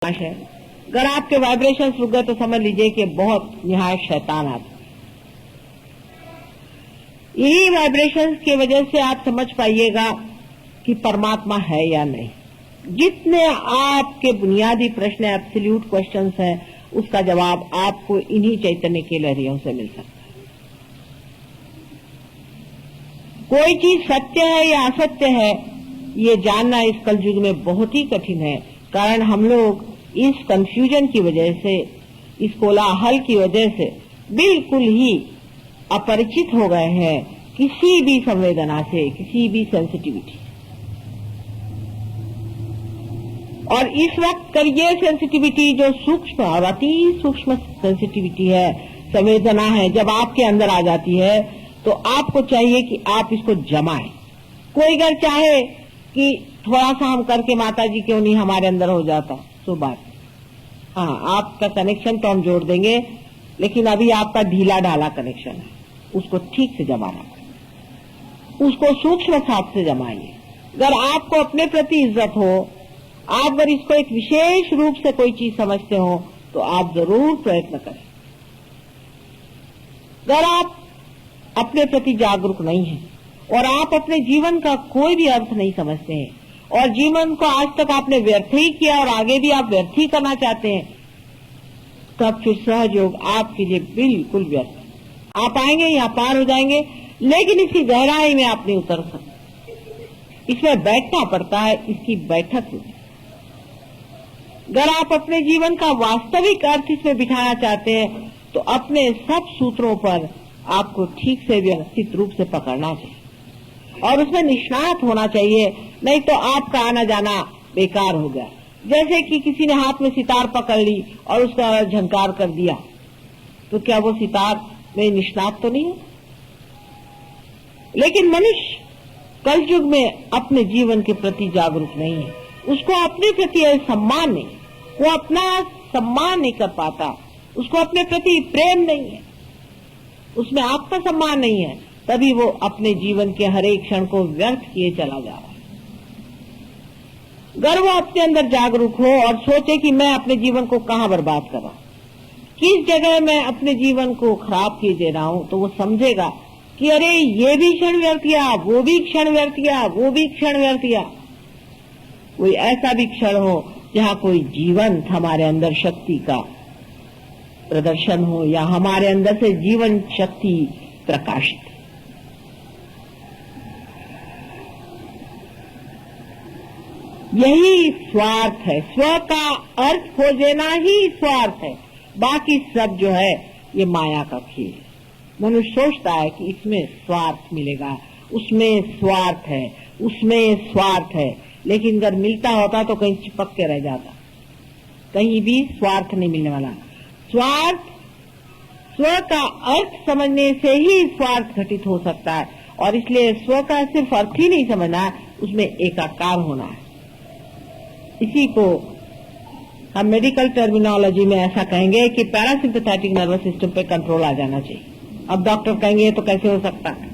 है। अगर आपके वाइब्रेशन रुक गए तो समझ लीजिए कि बहुत निहायत शैतान आता। यही वाइब्रेशन की वजह से आप समझ पाइएगा कि परमात्मा है या नहीं। जितने आपके बुनियादी प्रश्न एब्सोल्यूट क्वेश्चंस हैं, उसका जवाब आपको इन्हीं चैतन्य की लहरियों से मिल सकता है। कोई चीज सत्य है या असत्य है, ये जानना इस कलयुग में बहुत ही कठिन है। कारण हम लोग इस कंफ्यूजन की वजह से, इस कोलाहल की वजह से बिल्कुल ही अपरिचित हो गए हैं किसी भी संवेदना से, किसी भी सेंसिटिविटी। और इस वक्त कर ये सेंसिटिविटी जो सूक्ष्म और अति सूक्ष्म सेंसिटिविटी है, संवेदना है, जब आपके अंदर आ जाती है तो आपको चाहिए कि आप इसको जमाएं। कोई अगर चाहे कि थोड़ा सा हम करके माता जी क्यों नहीं हमारे अंदर हो जाता, तो बात हाँ, आपका कनेक्शन तो हम जोड़ देंगे, लेकिन अभी आपका ढीला ढाला कनेक्शन है, उसको ठीक से जमाना, उसको सूक्ष्म साथ से जमाइए। अगर आपको अपने प्रति इज्जत हो, आप अगर इसको एक विशेष रूप से कोई चीज समझते हो, तो आप जरूर प्रयत्न करें। अगर आप अपने प्रति जागरूक नहीं हैं और आप अपने जीवन का कोई भी अर्थ नहीं समझते हैं और जीवन को आज तक आपने व्यर्थ ही किया और आगे भी आप व्यर्थ ही करना चाहते हैं, तब फिर सहयोग आप कीजिए बिल्कुल व्यर्थ। आप आएंगे यहाँ पार हो जाएंगे, लेकिन इसी गहराई में आप नहीं उतर सकते। इसमें बैठना पड़ता है, इसकी बैठक होती है। अगर आप अपने जीवन का वास्तविक अर्थ इसमें बिठाना चाहते हैं, तो अपने सब सूत्रों पर आपको ठीक से व्यवस्थित रूप से पकड़ना चाहिए और उसमें निष्णात होना चाहिए, नहीं तो आपका आना जाना बेकार हो गया। जैसे कि किसी ने हाथ में सितार पकड़ ली और उसका झंकार कर दिया, तो क्या वो सितार में निष्णात तो नहीं है? लेकिन मनुष्य कलयुग में अपने जीवन के प्रति जागरूक नहीं है, उसको अपने प्रति सम्मान नहीं, वो अपना सम्मान नहीं कर पाता, उसको अपने प्रति प्रेम नहीं है, उसमें आत्म सम्मान नहीं है, तभी वो अपने जीवन के हर एक क्षण को व्यर्थ किए चला जा रहा है। अगर वो अपने अंदर जागरूक हो और सोचे कि मैं अपने जीवन को कहाँ बर्बाद कर रहा हूं, किस जगह मैं अपने जीवन को खराब किए दे रहा हूं, तो वो समझेगा कि अरे ये भी क्षण व्यर्थ किया, वो भी क्षण व्यर्थ किया, वो भी क्षण व्यर्थ किया। कोई ऐसा भी क्षण हो जहाँ कोई जीवंत हमारे अंदर शक्ति का प्रदर्शन हो या हमारे अंदर से जीवन शक्ति प्रकाशित। यही स्वार्थ है, स्व का अर्थ खोज लेना ही स्वार्थ है। बाकी सब जो है ये माया का खेल है। मनुष्य सोचता है कि इसमें स्वार्थ मिलेगा, उसमें स्वार्थ है, उसमें स्वार्थ है, लेकिन अगर मिलता होता तो कहीं चिपक के रह जाता। कहीं भी स्वार्थ नहीं मिलने वाला। स्वार्थ, स्व का अर्थ समझने से ही स्वार्थ घटित हो सकता है, और इसलिए स्व का सिर्फ अर्थ ही नहीं समझना, उसमें एकाकार होना है। इसी को हम मेडिकल टर्मिनोलॉजी में ऐसा कहेंगे कि पैरासिम्पैथेटिक नर्वस सिस्टम पे कंट्रोल आ जाना चाहिए। अब डॉक्टर कहेंगे तो कैसे हो सकता है?